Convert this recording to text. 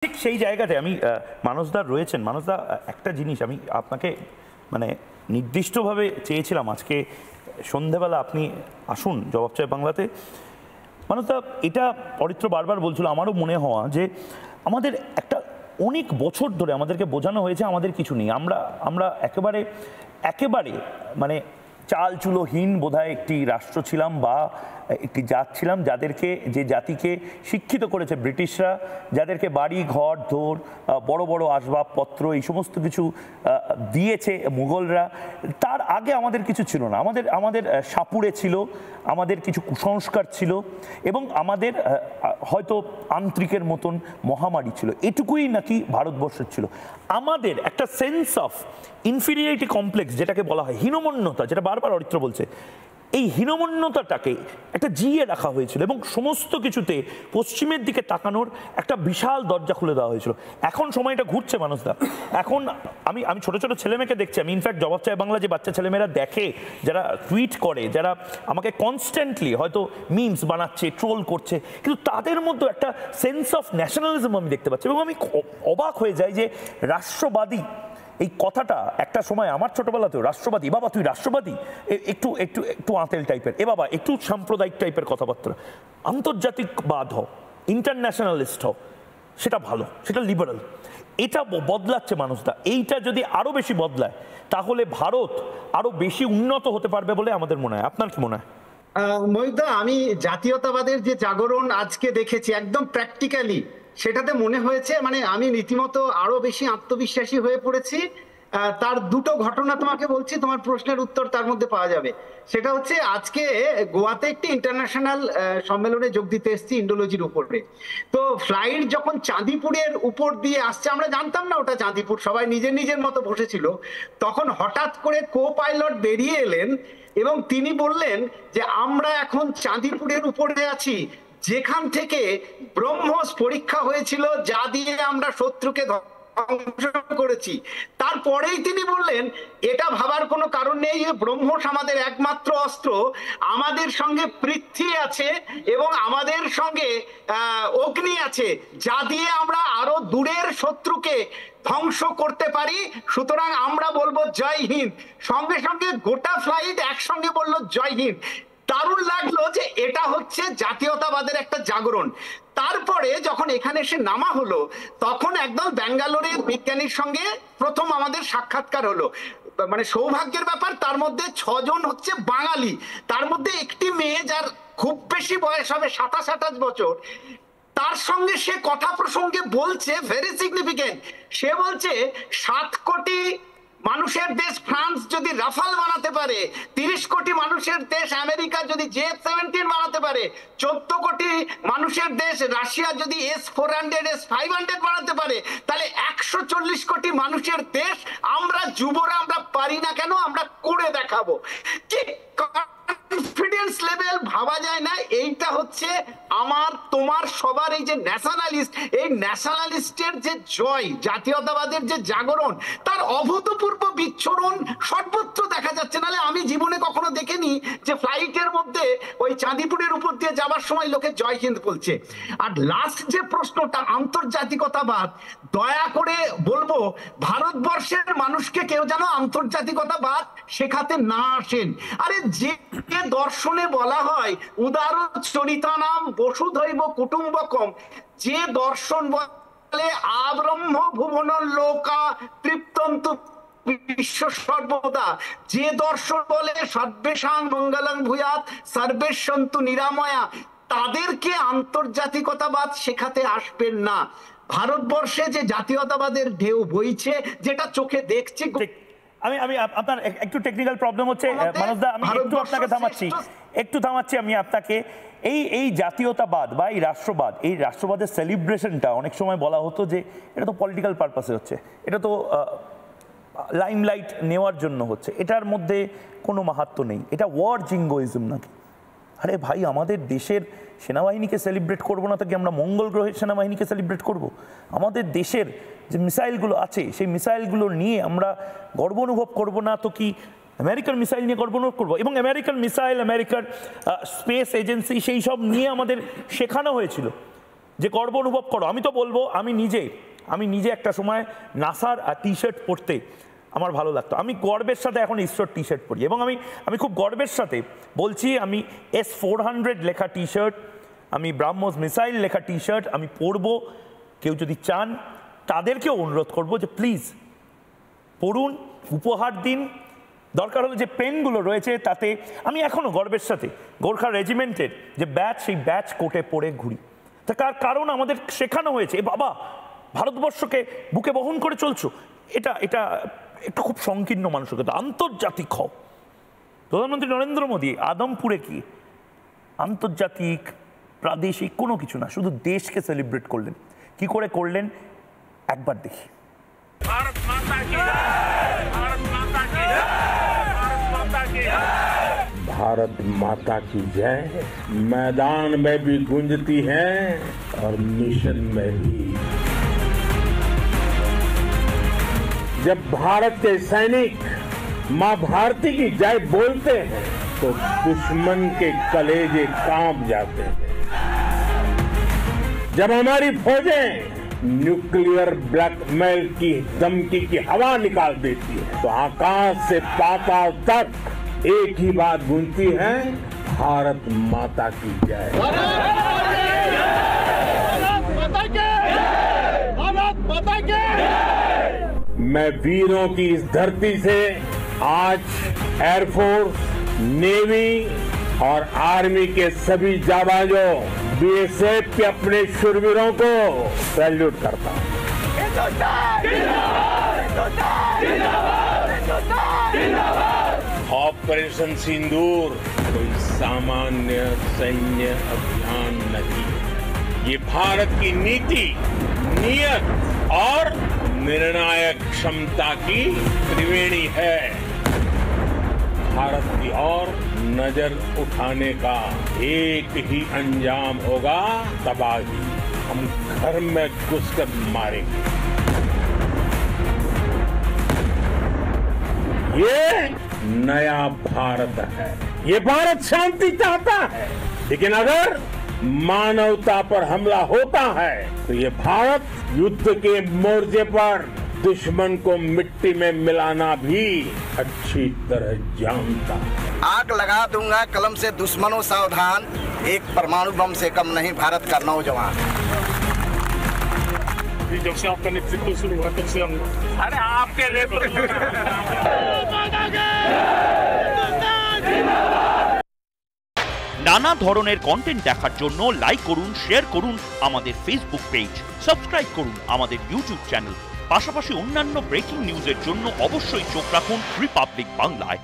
ঠিক সেই জায়গাতে আমি মানসদা রয়েছেন। মানসদা, একটা জিনিস আমি আপনাকে মানে নির্দিষ্টভাবে চেয়েছিলাম আজকে সন্ধেবেলা আপনি আসুন জবাব চাই বাংলাতে। মানসদা, এটা অরিত্র বারবার বলছিল, আমারও মনে হওয়া যে আমাদের একটা অনেক বছর ধরে আমাদেরকে বোঝানো হয়েছে আমাদের কিছু নেই, আমরা একেবারে একেবারে মানে চাল চুলোহীন বোধহয় একটি রাষ্ট্র ছিলাম বা একটি জাত ছিলাম, যাদেরকে যে জাতিকে শিক্ষিত করেছে ব্রিটিশরা, যাদেরকে বাড়ি ঘর দোর বড় বড় আসবাবপত্র এই সমস্ত কিছু দিয়েছে মুঘলরা। তার আগে আমাদের কিছু ছিল না, আমাদের সাপুড়ে ছিল, আমাদের কিছু কুসংস্কার ছিল এবং আমাদের হয়তো আন্ত্রিকের মতন মহামারী ছিল। এটুকুই নাকি ভারতবর্ষের ছিল। আমাদের একটা সেন্স অফ ইনফিরিয়রিটি কমপ্লেক্স যেটাকে বলা হয়, হীনমন্যতা, যেটা বারবার অরিত্র বলছে, এই হীনমন্যতাটাকে একটা জিইয়ে রাখা হয়েছিল এবং সমস্ত কিছুতে পশ্চিমের দিকে তাকানোর একটা বিশাল দরজা খুলে দেওয়া হয়েছিল। এখন সময়টা ঘুরছে মানসদা। এখন আমি ছোট ছোট ছেলেমেয়েকে দেখছি, আমি ইনফ্যাক্ট জবাব চাই বাংলা যে বাচ্চা ছেলেমেয়েরা দেখে, যারা টুইট করে, যারা আমাকে কনস্ট্যান্টলি হয়তো মিমস বানাচ্ছে, ট্রোল করছে, কিন্তু তাদের মধ্যে একটা সেন্স অফ ন্যাশনালিজম আমি দেখতে পাচ্ছি এবং আমি অবাক হয়ে যাই যে রাষ্ট্রবাদী এই কথাটা একটা সময় আমার ছোটবেলাতেও, রাষ্ট্রবাদী, বাবা তুই রাষ্ট্রবাদী, একটু একটু একটু আঁতেল টাইপের, এ বাবা একটু সাম্প্রদায়িক টাইপের কথাবার্তা। আন্তর্জাতিকবাদ হও, ইন্টারন্যাশনালিস্ট হও, সেটা ভালো, সেটা লিবারাল। এটা বদলাচ্ছে মানুষটা। এইটা যদি আরো বেশি বদলায় তাহলে ভারত আরো বেশি উন্নত হতে পারবে বলে আমাদের মনে হয়। আপনার কি মনে হয়? মহিউদ্দা, আমি জাতীয়তাবাদের যে জাগরণ আজকে দেখেছি একদম প্র্যাকটিক্যালি, সেটাতে মনে হয়েছে মানে আমি রীতিমতো আরো বেশি আত্মবিশ্বাসী হয়ে পড়েছি। তার দুটো ঘটনা তোমাকে বলছি, তোমার প্রশ্নের উত্তর তার মধ্যে পাওয়া যাবে। সেটা হচ্ছে, আজকে গোয়াতে একটি ইন্টারন্যাশনাল সম্মেলনে যোগ দিতে এসেছি ইন্ডোলজির উপরে। তো ফ্লাইট যখন চাঁদিপুরের উপর দিয়ে আসছে, আমরা জানতাম না ওটা চাঁদিপুর, সবাই নিজের নিজের মতো বসেছিল। তখন হঠাৎ করে কো পাইলট বেরিয়ে এলেন এবং তিনি বললেন যে আমরা এখন চাঁদিপুরের উপরে আছি, যেখান থেকে ব্রহ্মস পরীক্ষা হয়েছিল, যা দিয়ে আমরা শত্রুকে ধ্বংস করেছি। তারপরেই তিনি বললেন, এটা ভাবার কোনো কারণ নেই, ব্রহ্মস আমাদের একমাত্র অস্ত্র, আমাদের সঙ্গে পৃথ্বী আছে এবং আমাদের সঙ্গে অগ্নি আছে, যা দিয়ে আমরা আরো দূরের শত্রুকে ধ্বংস করতে পারি। সুতরাং আমরা বলবো জয় হিন্দ। সঙ্গে সঙ্গে গোটা ফ্লাইট একসঙ্গে বলল জয় হিন্দ। দারুণ লাগলো যে এটা হচ্ছে জাতীয়তাবাদের একটা জাগরণ। তারপরে যখন এখানে এসে নামা হলো, তখন একদম ব্যাঙ্গালোরের বিজ্ঞানীর সঙ্গে প্রথম আমাদের সাক্ষাৎকার হলো। মানে সৌভাগ্যের ব্যাপার, তার মধ্যে 6 জন হচ্ছে বাঙালি, তার মধ্যে একটি মেয়ে যার খুব বেশি বয়স হবে 27-28 বছর। তার সঙ্গে সে কথা প্রসঙ্গে বলছে, ভেরি সিগনিফিকেন্ট, সে বলছে 7 কোটি মানুষের দেশ ফ্রান্স যদি রাফাল বানাতে পারে, 30 কোটি মানুষের দেশ আমেরিকা যদি JF-17 বানাতে পারে, 14 কোটি মানুষের দেশ রাশিয়া যদি S-400 S-500 বানাতে পারে, তাহলে 140 কোটি মানুষের দেশ আমরা যুবরা আমরা পারি না কেন, আমরা করে দেখাবো। কি কনফিডেন্স লেভেল ভাবা যায় না। এইটা হচ্ছে আমার তোমার সবার এই যে ন্যাশনালিস্ট, এই ন্যাশনালিস্টের যে জয়, জাতীয়তাবাদের যে জাগরণ, তার অভূতপূর্ব বিচ্ছুরণ সর্বত্র দেখা যাচ্ছে। নালে আমি জীবনে কখনো দেখিনি যে ফ্লাইটের মধ্যে ওই চাঁদিপুরের উপর দিয়ে যাওয়ার সময় লোকে জয় হিন্দ বলছে। আর লাস্ট যে প্রশ্নটা, আন্তর্জাতিকতাবাদ, দয়া করে বলবো ভারতবর্ষের মানুষকে কেউ যেন আন্তর্জাতিকতাবাদ শেখাতে না আসেন। আরে যে দর্শনে বলা হয় উদার চরিতানাম বসুধৈব কুটুম্বকম, যে দর্শন বলে আব্রহ্ম ভুবন লোকা তৃপ্তন্তু বিশ্ব সর্বদা, যে দর্শন বলে সর্বেষাং মঙ্গলং ভূয়াৎ সর্বেষন্তু নিরাময়া, তাদেরকে আন্তর্জাতিকতাবাদ শেখাতে আসবেন না। ভারতবর্ষে যে জাতীয়তাবাদের ঢেউ বইছে, যেটা চোখে দেখছি। আমি আপনার একটু টেকনিক্যাল প্রবলেম হচ্ছে মানসদা, আমি একটু থামাচ্ছি আমি আপনাকে। এই জাতীয়তাবাদ বা এই রাষ্ট্রবাদের সেলিব্রেশনটা অনেক সময় বলা হতো যে এটা তো পলিটিক্যাল পারপাসে হচ্ছে, এটা তো লাইমলাইট নেওয়ার জন্য হচ্ছে, এটার মধ্যে কোনো মাহাত্ম্য নেই, এটা ওয়ার জিঙ্গোইজম নাকি? আরে ভাই, আমাদের দেশের সেনাবাহিনীকে সেলিব্রেট করবো না তো কি আমরা মঙ্গল গ্রহের সেনাবাহিনীকে সেলিব্রেট করব? আমাদের দেশের যে মিসাইলগুলো আছে সেই মিসাইলগুলো নিয়ে আমরা গর্ব অনুভব করবো না তো কি আমেরিকার মিসাইল নিয়ে গর্ব অনুভব করবো? এবং আমেরিকান মিসাইল, আমেরিকার স্পেস এজেন্সি, সেই সব নিয়ে আমাদের শেখানো হয়েছিল যে গর্ব অনুভব করো। আমি তো বলবো আমি নিজে একটা সময় নাসার টি শার্ট পরতে আমার ভালো লাগতো। আমি গর্বের সাথে এখন ইসরোর টি শার্ট পরি এবং আমি খুব গর্বের সাথে বলছি আমি S-400 লেখা টি শার্ট, আমি ব্রাহ্মোস মিসাইল লেখা টি শার্ট আমি পরবো। কেউ যদি চান তাদেরকেও অনুরোধ করবো যে প্লিজ পড়ুন, উপহার দিন। দরকার হলে যে পেনগুলো রয়েছে তাতে আমি এখনও গর্বের সাথে গোর্খা রেজিমেন্টের যে ব্যাচ, সেই ব্যাচ কোটে পরে ঘুরি। তার কারণ আমাদের শেখানো হয়েছে এ বাবা ভারতবর্ষকে বুকে বহন করে চলছো, এটা একটা খুব সংকীর্ণ মানসিকতা। আন্তর্জাতিক হও। প্রধানমন্ত্রী নরেন্দ্র মোদী আদমপুরে কি আন্তর্জাতিক প্রাদেশিক কোনো কিছু না, শুধু দেশকে সেলিব্রেট করলেন। কি করে করলেন একবার দেখি। भारत माता की जय, भारत माता की जय, भारत माता की जय। भारत माता की जय मैदान में भी गूंजती है और मिशन में भी। जब भारत के सैनिक मां भारती की जय बोलते हैं तो दुश्मन के कलेजे कांप जाते हैं। जब हमारी फौजें न्यूक्लियर ब्लैकमेल की धमकी की हवा निकाल देती है तो आकाश से पाताल तक एक ही बात गूंजती है, भारत माता की जय। मैं वीरों की इस धरती से आज एयरफोर्स, नेवी और आर्मी के सभी जाबाजों, बीएसएफ के अपने शूरवीरों को सैल्यूट करता हूं। ऑपरेशन सिंदूर कोई सामान्य सैन्य अभियान नहीं, ये भारत की नीति, नियत और निर्णायक क्षमता की त्रिवेणी है। भारत की ओर नजर उठाने का एक ही अंजाम होगा, तबाही। हम घर में घुसकर मारेंगे। ये नया भारत है। ये भारत शांति चाहता है, लेकिन अगर मानवता पर हमला होता है तो ये भारत युद्ध के मोर्चे पर दुश्मन को मिट्टी में मिलाना भी अच्छी तरह जानता है। आग लगा दूंगा कलम से दुश्मनों सावधान, एक परमाणु बम से कम नहीं भारत का नौजवान। जब से आपका नेतृत्व शुरू हुआ तब से हम अरे आपके নানা ধরনের কন্টেন্ট দেখার জন্য লাইক করুন, শেয়ার করুন আমাদের ফেসবুক পেজ, সাবস্ক্রাইব করুন আমাদের ইউটিউব চ্যানেল। পাশাপাশি অন্যান্য ব্রেকিং নিউজের জন্য অবশ্যই চোখ রাখুন রিপাবলিক বাংলায়।